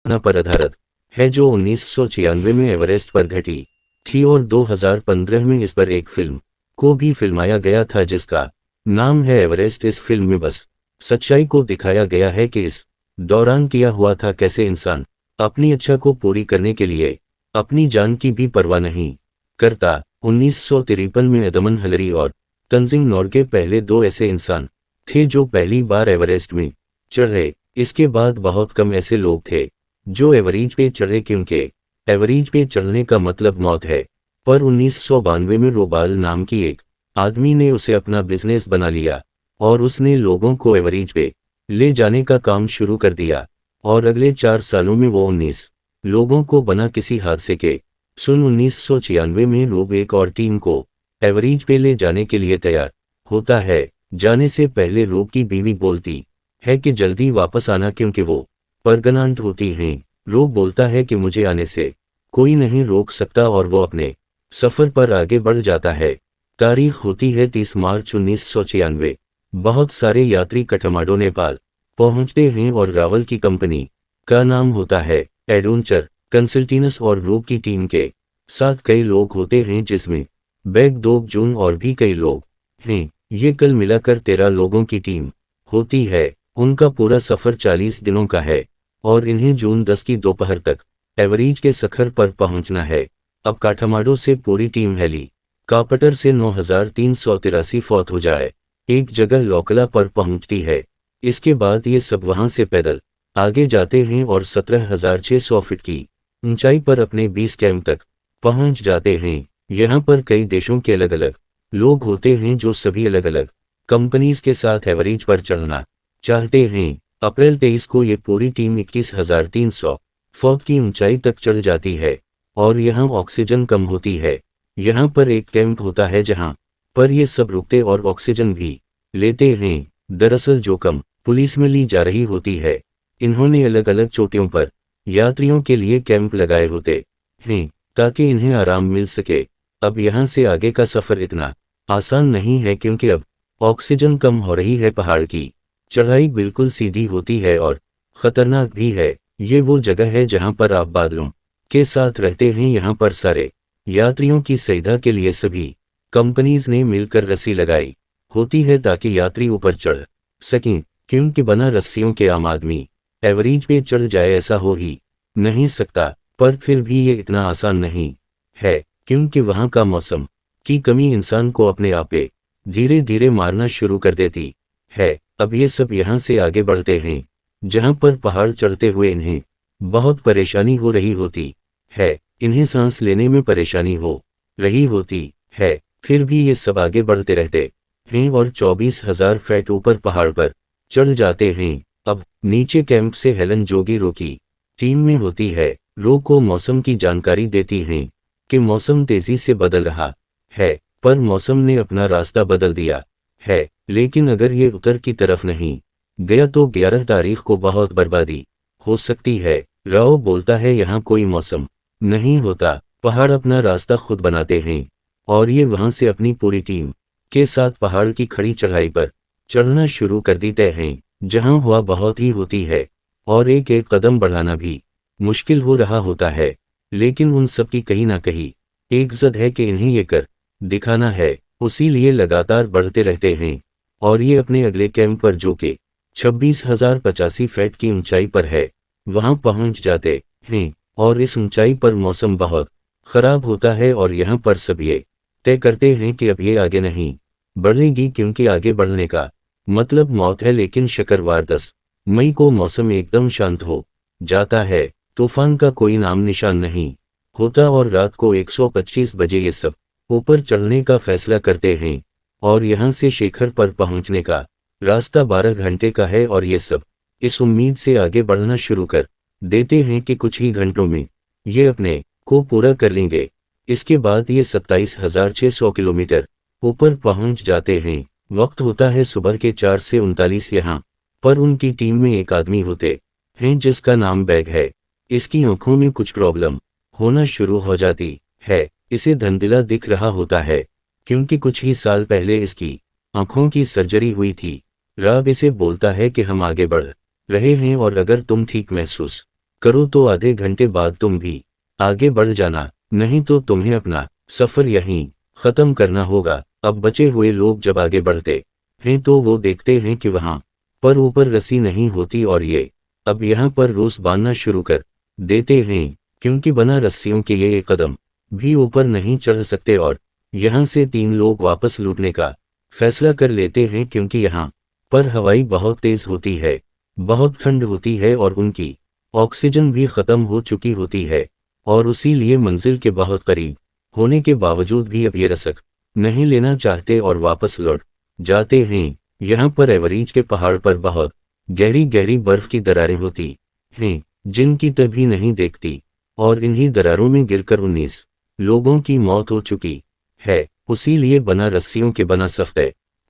घटना पर आधारित है जो 1996 में एवरेस्ट पर घटी थी और 2015 में इस पर एक फिल्म को भी फिल्माया गया था जिसका नाम है एवरेस्ट। इस फिल्म में बस सच्चाई को दिखाया गया है कि इस दौरान किया हुआ था कैसे इंसान अपनी इच्छा को पूरी करने के लिए अपनी जान की भी परवाह नहीं करता। 1953 में एडमंड हिलरी और तंजिंग नोर्गे पहले दो ऐसे इंसान थे जो पहली बार एवरेस्ट में चढ़े। इसके बाद बहुत कम ऐसे लोग थे जो एवरेज पे चढ़े क्योंकि एवरेज पे चढ़ने का मतलब मौत है। पर 1992 में रोबाल नाम की एक आदमी ने उसे अपना बिजनेस बना लिया और उसने लोगों को एवरेज पे ले जाने का काम शुरू कर दिया और अगले 4 सालों में वो 19 लोगों को बना किसी हादसे के 1996 में लोग एक और टीम को एवरेज पे ले जाने के लिए तैयार होता है। जाने से पहले रोब की बीवी बोलती है कि जल्दी वापस आना क्योंकि वो प्रेग्नेंट होती हैं। रोब बोलता है कि मुझे आने से कोई नहीं रोक सकता और वो अपने सफर पर आगे बढ़ जाता है। तारीख होती है 30 मार्च 1996। बहुत सारे यात्री काठमांडू नेपाल पहुंचते हैं और रावल की कंपनी का नाम होता है एडवेंचर कंसल्टेंट्स और रोब की टीम के साथ कई लोग होते हैं जिसमें बैग दोग जून और भी कई लोग हैं। ये कल मिलाकर 13 लोगों की टीम होती है। उनका पूरा सफर 40 दिनों का है और इन्हें जून 10 की दोपहर तक एवरेज के शिखर पर पहुंचना है। अब काठमांडू से पूरी टीम हेलीकॉप्टर से 9383 फुट हो जाए एक जगह लोकला पर पहुंचती है। इसके बाद ये सब वहां से पैदल आगे जाते हैं और 17,600 फीट की ऊंचाई पर अपने बेस कैंप तक पहुंच जाते हैं। यहाँ पर कई देशों के अलग अलग लोग होते हैं जो सभी अलग अलग कंपनीज के साथ एवरेज पर चढ़ना चाहते हैं। अप्रैल 23 को ये पूरी टीम 21,300 फुट की ऊंचाई तक चढ़ जाती है और यहाँ ऑक्सीजन कम होती है। यहाँ पर एक कैंप होता है जहाँ पर ये सब रुकते और ऑक्सीजन भी लेते हैं। दरअसल जो कम पुलिस में ली जा रही होती है इन्होंने अलग अलग चोटियों पर यात्रियों के लिए कैंप लगाए होते हैं ताकि इन्हें आराम मिल सके। अब यहाँ से आगे का सफर इतना आसान नहीं है क्योंकि अब ऑक्सीजन कम हो रही है। पहाड़ की चढ़ाई बिल्कुल सीधी होती है और खतरनाक भी है। ये वो जगह है जहाँ पर आप बादलों के साथ रहते हैं। यहाँ पर सारे यात्रियों की सुविधा के लिए सभी कंपनीज ने मिलकर रस्सी लगाई होती है ताकि यात्री ऊपर चढ़ सकें क्योंकि बिना रस्सियों के आम आदमी एवरेज पे चढ़ जाए ऐसा हो ही नहीं सकता। पर फिर भी ये इतना आसान नहीं है क्योंकि वहाँ का मौसम की कमी इंसान को अपने आप पे धीरे धीरे मारना शुरू कर देती है। अब ये सब यहाँ से आगे बढ़ते हैं जहाँ पर पहाड़ चढ़ते हुए इन्हें बहुत परेशानी हो रही होती है। इन्हें सांस लेने में परेशानी हो रही होती है। फिर भी ये सब आगे बढ़ते रहते हैं और 24,000 फीट ऊपर पहाड़ पर चढ़ जाते हैं। अब नीचे कैंप से हेलन जोगी रो की टीम में होती है। रो को मौसम की जानकारी देती हैं कि मौसम तेजी से बदल रहा है पर मौसम ने अपना रास्ता बदल दिया है। लेकिन अगर ये उत्तर की तरफ नहीं गया तो 11 तारीख को बहुत बर्बादी हो सकती है। राव बोलता है यहाँ कोई मौसम नहीं होता, पहाड़ अपना रास्ता खुद बनाते हैं और ये वहां से अपनी पूरी टीम के साथ पहाड़ की खड़ी चढ़ाई पर चढ़ना शुरू कर देते हैं जहां हवा बहुत ही होती है और एक एक कदम बढ़ाना भी मुश्किल हो रहा होता है। लेकिन उन सब की कहीं ना कहीं एक जिद है कि इन्हें ये कर दिखाना है, उसीलिए लगातार बढ़ते रहते हैं और ये अपने अगले कैंप पर जो कि 26,085 फीट की ऊंचाई पर है वहां पहुंच जाते हैं। और इस ऊंचाई पर मौसम बहुत खराब होता है और यहाँ पर सब ये तय करते हैं कि अब ये आगे नहीं बढ़ेगी क्योंकि आगे बढ़ने का मतलब मौत है। लेकिन शुक्रवार 10 मई को मौसम एकदम शांत हो जाता है, तूफान का कोई नाम निशान नहीं होता और रात को 125 बजे ये सब ऊपर चढ़ने का फैसला करते हैं और यहाँ से शिखर पर पहुँचने का रास्ता 12 घंटे का है और ये सब इस उम्मीद से आगे बढ़ना शुरू कर देते हैं कि कुछ ही घंटों में ये अपने को पूरा कर लेंगे। इसके बाद ये 27,600 किलोमीटर ऊपर पहुंच जाते हैं। वक्त होता है सुबह के 4 से 39। यहाँ पर उनकी टीम में एक आदमी होते हैं जिसका नाम बैग है। इसकी आंखों में कुछ प्रॉब्लम होना शुरू हो जाती है। इसे धंधला दिख रहा होता है क्योंकि कुछ ही साल पहले इसकी आंखों की सर्जरी हुई थी। राब इसे बोलता है कि हम आगे बढ़ रहे हैं और अगर तुम ठीक महसूस करो तो आधे घंटे बाद तुम भी आगे बढ़ जाना, नहीं तो तुम्हें अपना सफर यहीं खत्म करना होगा। अब बचे हुए लोग जब आगे बढ़ते हैं तो वो देखते हैं कि वहां पर ऊपर रस्सी नहीं होती और ये अब यहाँ पर रोस बांधना शुरू कर देते हैं, क्योंकि बिना रस्सियों के ये एक कदम भी ऊपर नहीं चढ़ सकते। और यहाँ से 3 लोग वापस लौटने का फैसला कर लेते हैं, क्योंकि यहाँ पर हवाई बहुत तेज होती है, बहुत ठंड होती है और उनकी ऑक्सीजन भी खत्म हो चुकी होती है, और उसी लिए मंजिल के बहुत करीब होने के बावजूद भी अब ये रसक नहीं लेना चाहते और वापस लौट जाते हैं। यहाँ पर एवरेज के पहाड़ पर बहुत गहरी गहरी बर्फ की दरारें होती हैं, जिनकी तभी नहीं देखती, और इन्हीं दरारों में गिरकर 19 लोगों की मौत हो चुकी है। उसी लिए बना रस्सियों के बना सख्त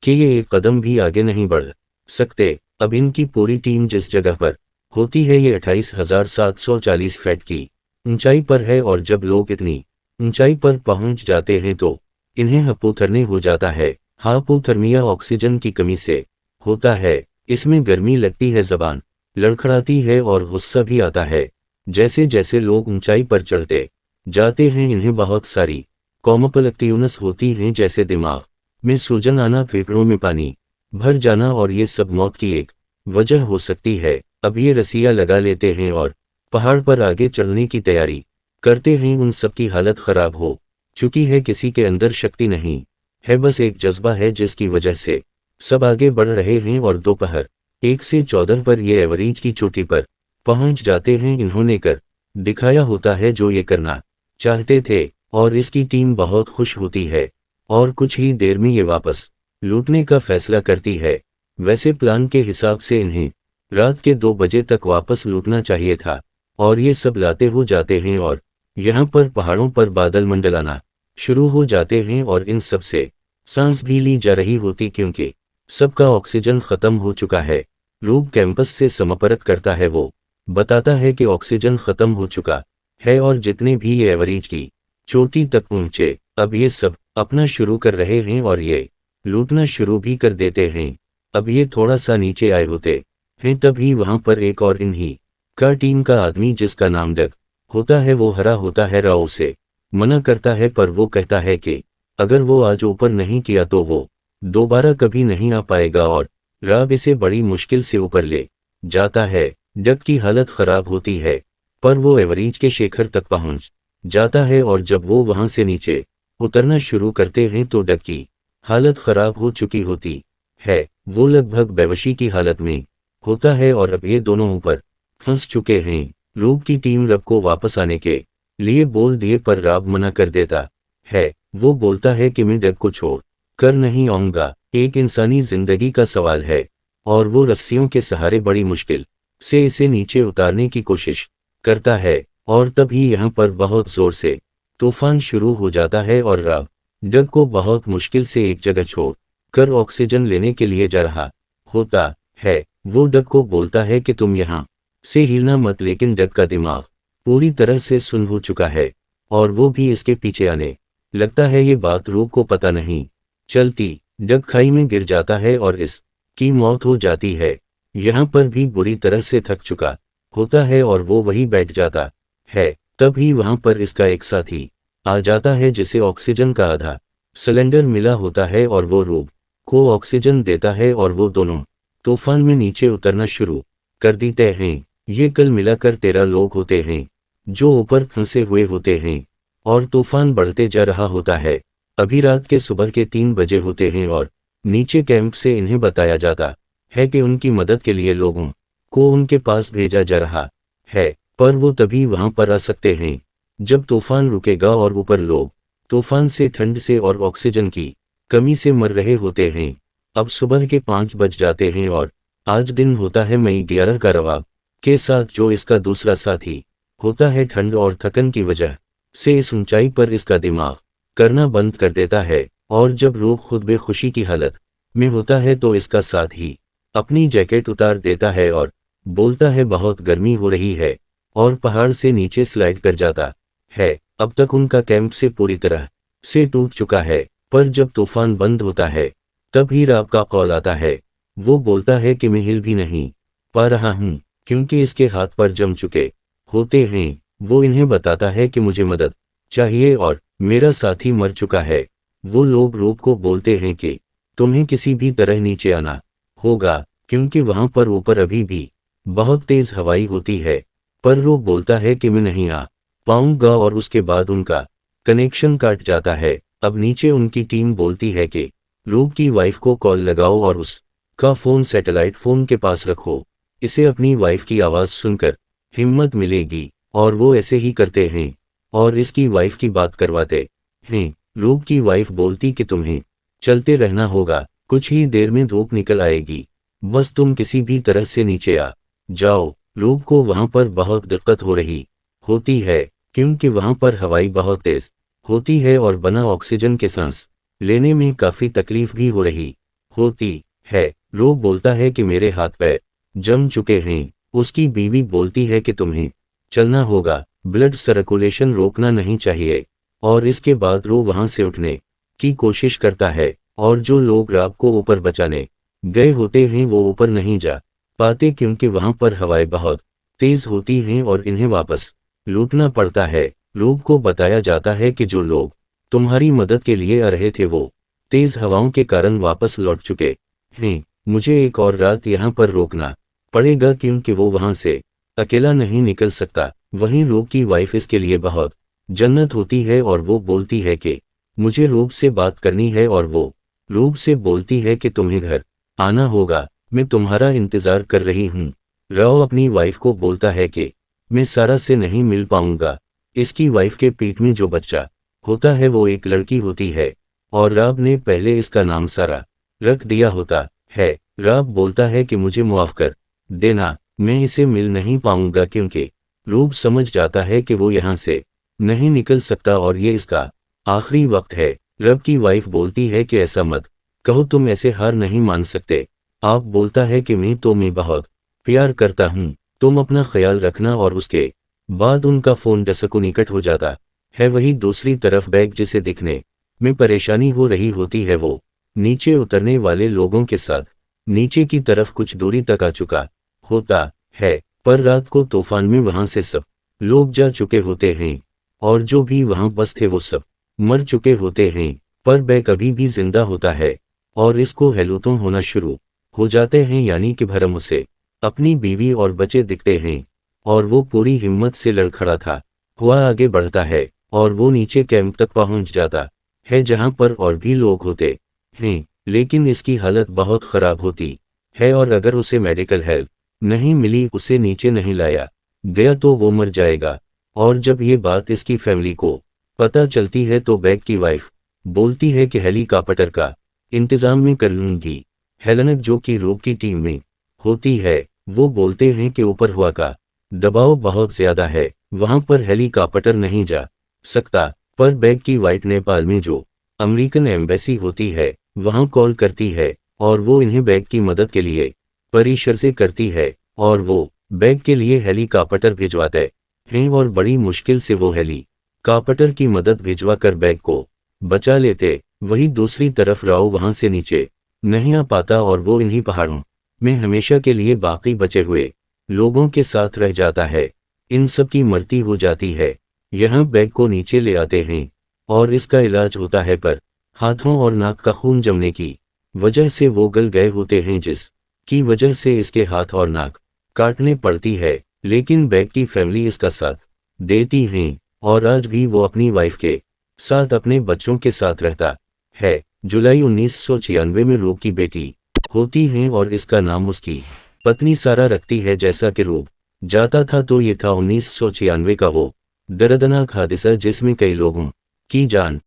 कि ये एक कदम भी आगे नहीं बढ़ सकते। अब इनकी पूरी टीम जिस जगह पर होती है ये 28,740 फीट की ऊंचाई पर है, और जब लोग इतनी ऊंचाई पर पहुंच जाते हैं तो इन्हें हाइपोथर्मिया हो जाता है। हाइपोथर्मिया ऑक्सीजन की कमी से होता है, इसमें गर्मी लगती है, जबान लड़खड़ाती है और गुस्सा भी आता है। जैसे जैसे लोग ऊंचाई पर चढ़ते जाते हैं इन्हें बहुत सारी कॉमोपलेक्टिवनेस होती हैं, जैसे दिमाग में सूजन आना, फेफड़ों में पानी भर जाना, और ये सब मौत की एक वजह हो सकती है। अब ये रस्सियां लगा लेते हैं और पहाड़ पर आगे चढ़ने की तैयारी करते हैं। उन सब की हालत खराब हो चुकी है, किसी के अंदर शक्ति नहीं है, बस एक जज्बा है जिसकी वजह से सब आगे बढ़ रहे हैं। और दोपहर 1 से 14 पर ये एवरेज की चोटी पर पहुंच जाते हैं। इन्होंने कर दिखाया होता है जो ये करना चाहते थे, और इसकी टीम बहुत खुश होती है और कुछ ही देर में ये वापस लूटने का फैसला करती है। वैसे प्लान के हिसाब से इन्हें रात के 2 बजे तक वापस लूटना चाहिए था, और ये सब लाते हो जाते हैं, और यहाँ पर पहाड़ों पर बादल मंडलाना शुरू हो जाते हैं, और इन सब से सांस भी ली जा रही होती, क्योंकि सबका ऑक्सीजन खत्म हो चुका है। रूप कैंपस से संपर्क करता है, वो बताता है कि ऑक्सीजन खत्म हो चुका है, और जितने भी ये एवरेज की चोटी तक पहुंचे अब ये सब अपना शुरू कर रहे हैं और ये लूटना शुरू भी कर देते हैं। अब ये थोड़ा सा नीचे आए होते हैं तभी वहां पर एक और इन्हीं का टीम का आदमी जिसका नाम डग होता है वो हरा होता है, राव से मना करता है, पर वो कहता है कि अगर वो आज ऊपर नहीं किया तो वो दोबारा कभी नहीं आ पाएगा, और राव इसे बड़ी मुश्किल से ऊपर ले जाता है। डग की हालत खराब होती है, पर वो एवरेज के शिखर तक पहुंच जाता है, और जब वो वहां से नीचे उतरना शुरू करते हैं तो डग की हालत खराब हो चुकी होती है, वो लगभग बेवशी की हालत में होता है, और अब ये दोनों ऊपर फंस चुके हैं। रूप की टीम रब को वापस आने के लिए बोल दिए, पर राब मना कर देता है। वो बोलता है कि मैं डग को छोड़ कर नहीं आऊंगा, एक इंसानी जिंदगी का सवाल है, और वो रस्सियों के सहारे बड़ी मुश्किल से इसे नीचे उतारने की कोशिश करता है। और तभी यहाँ पर बहुत जोर से तूफान शुरू हो जाता है, और राब डग को बहुत मुश्किल से एक जगह छोड़ कर ऑक्सीजन लेने के लिए जा रहा होता है। वो डग को बोलता है कि तुम यहाँ से हिलना मत, लेकिन डग का दिमाग पूरी तरह से सुन्न हो चुका है, और वो भी इसके पीछे आने लगता है। ये बात रूप को पता नहीं चलती। डग खाई में गिर जाता है और इसकी मौत हो जाती है। यहाँ पर भी बुरी तरह से थक चुका होता है, और वो वहीं बैठ जाता है। तभी वहां पर इसका एक साथी आ जाता है जिसे ऑक्सीजन का आधा सिलेंडर मिला होता है, और वो रूप को ऑक्सीजन देता है, और वो दोनों तूफान में नीचे उतरना शुरू कर देते हैं। ये कल मिलाकर 13 लोग होते हैं जो ऊपर फंसे हुए होते हैं, और तूफान बढ़ते जा रहा होता है। अभी रात के सुबह के 3 बजे होते हैं, और नीचे कैंप से इन्हें बताया जाता है कि उनकी मदद के लिए लोगों को उनके पास भेजा जा रहा है, पर वो तभी वहां पर आ सकते हैं जब तूफान रुकेगा, और ऊपर लोग तूफान से, ठंड से और ऑक्सीजन की कमी से मर रहे होते हैं। अब सुबह के 5 बज जाते हैं, और आज दिन होता है मई 11 का रवा के साथ, जो इसका दूसरा साथी होता है। ठंड और थकन की वजह से इस ऊंचाई पर इसका दिमाग करना बंद कर देता है, और जब रूप खुद बेखुशी की हालत में होता है तो इसका साथी अपनी जैकेट उतार देता है और बोलता है बहुत गर्मी हो रही है, और पहाड़ से नीचे स्लाइड कर जाता है। अब तक उनका कैंप से पूरी तरह से टूट चुका है, पर जब तूफान बंद होता है तब ही राब का कॉल आता है। वो बोलता है कि मैं हिल भी नहीं पा रहा हूं, क्योंकि इसके हाथ पर जम चुके होते हैं। वो इन्हें बताता है कि मुझे मदद चाहिए और मेरा साथी मर चुका है। वो लोग रूप को बोलते हैं कि तुम्हें किसी भी तरह नीचे आना होगा, क्योंकि वहां पर ऊपर अभी भी बहुत तेज हवाई होती है। पर रूप बोलता है कि मैं नहीं आ पाऊंगा और उसके बाद उनका कनेक्शन काट जाता है। अब नीचे उनकी टीम बोलती है कि रूप की वाइफ को कॉल लगाओ और उसका फोन सैटेलाइट फोन के पास रखो। इसे अपनी वाइफ की आवाज सुनकर हिम्मत मिलेगी। और वो ऐसे ही करते हैं और इसकी वाइफ की बात करवाते हैं। रूप की वाइफ बोलती कि तुम्हें चलते रहना होगा, कुछ ही देर में धूप निकल आएगी, बस तुम किसी भी तरह से नीचे आ जाओ। रूप को वहां पर बहुत दिक्कत हो रही होती है, क्योंकि वहां पर हवाई बहुत तेज होती है और बना ऑक्सीजन के सांस लेने में काफी तकलीफ भी हो रही होती है। रूप बोलता है कि मेरे हाथ पैर जम चुके हैं। उसकी बीवी बोलती है कि तुम्हें चलना होगा, ब्लड सर्कुलेशन रोकना नहीं चाहिए। और इसके बाद रो वहां से उठने की कोशिश करता है और जो लोग राब को ऊपर बचाने गए होते हैं वो ऊपर नहीं जा पाते, क्योंकि वहां पर हवाएं बहुत तेज होती हैं और इन्हें वापस लूटना पड़ता है। रूप को बताया जाता है कि जो लोग तुम्हारी मदद के लिए आ रहे थे वो तेज हवाओं के कारण वापस लौट चुके हैं। मुझे एक और रात यहाँ पर रोकना पड़ेगा, क्योंकि वो वहां से अकेला नहीं निकल सकता। वहीं रूप की वाइफ इसके लिए बहुत जन्नत होती है और वो बोलती है कि मुझे रूप से बात करनी है और वो रूप से बोलती है कि तुम्हें घर आना होगा, मैं तुम्हारा इंतजार कर रही हूँ। राव अपनी वाइफ को बोलता है कि मैं सारा से नहीं मिल पाऊंगा। इसकी वाइफ के पेट में जो बच्चा होता है वो एक लड़की होती है और राव ने पहले इसका नाम सारा रख दिया होता है। राव बोलता है कि मुझे माफ कर देना, मैं इसे मिल नहीं पाऊंगा, क्योंकि रूप समझ जाता है कि वो यहाँ से नहीं निकल सकता और ये इसका आखिरी वक्त है। रब की वाइफ बोलती है कि ऐसा मत कहो, तुम ऐसे हार नहीं मान सकते। आप बोलता है कि मैं बहुत प्यार करता हूँ, तुम अपना ख्याल रखना। और उसके बाद उनका फोन डसको निकट हो जाता है। वही दूसरी तरफ बैग जिसे दिखने में परेशानी हो रही होती है वो नीचे उतरने वाले लोगों के साथ नीचे की तरफ कुछ दूरी तक आ चुका होता है। पर रात को तूफान में वहां से सब लोग जा चुके होते हैं और जो भी वहां बस थे वो सब मर चुके होते हैं। पर बैग अभी भी जिंदा होता है और इसको हेलुतों होना शुरू हो जाते हैं, यानी कि भरम उसे अपनी बीवी और बच्चे दिखते हैं और वो पूरी हिम्मत से लड़खड़ा था हुआ आगे बढ़ता है और वो नीचे कैंप तक पहुंच जाता है जहां पर और भी लोग होते हैं। लेकिन इसकी हालत बहुत खराब होती है और अगर उसे मेडिकल हेल्प नहीं मिली, उसे नीचे नहीं लाया गया तो वो मर जाएगा। और जब ये बात इसकी फैमिली को पता चलती है तो बैग की वाइफ बोलती है कि हेलीकॉप्टर का इंतजाम मैं कर लूंगी। हेलेनक जो कि रूप की टीम में होती है वो बोलते हैं कि ऊपर हुआ का दबाव बहुत ज्यादा है, वहां पर हेलीकॉप्टर नहीं जा सकता। पर बैग की वाइफ नेपाल में जो अमेरिकन एम्बेसी होती है वहां कॉल करती है और वो इन्हें बैग की मदद के लिए परिसर से करती है और वो बैग के लिए हेलीकॉप्टर भिजवाते हैं और बड़ी मुश्किल से वो हेलीकॉप्टर की मदद भिजवा कर बैग को बचा लेते। वही दूसरी तरफ राव वहां से नीचे नहीं आ पाता और वो इन्हीं पहाड़ों में हमेशा के लिए बाकी बचे हुए लोगों के साथ रह जाता है। इन सब की मृत्यु हो जाती है। यहाँ बैग को नीचे ले आते हैं और इसका इलाज होता है, पर हाथों और नाक का खून जमने की वजह से वो गल गए होते हैं, जिस की वजह से इसके हाथ और नाक काटने पड़ती है। लेकिन बैग की फैमिली इसका साथ देती है और आज भी वो अपनी वाइफ के साथ अपने बच्चों के साथ रहता है। जुलाई 1996 में रूप की बेटी होती है और इसका नाम उसकी पत्नी सारा रखती है। जैसा कि रूप जाता था तो ये था 1996 का वो दर्दनाक हादसा जिसमें कई लोगों की जान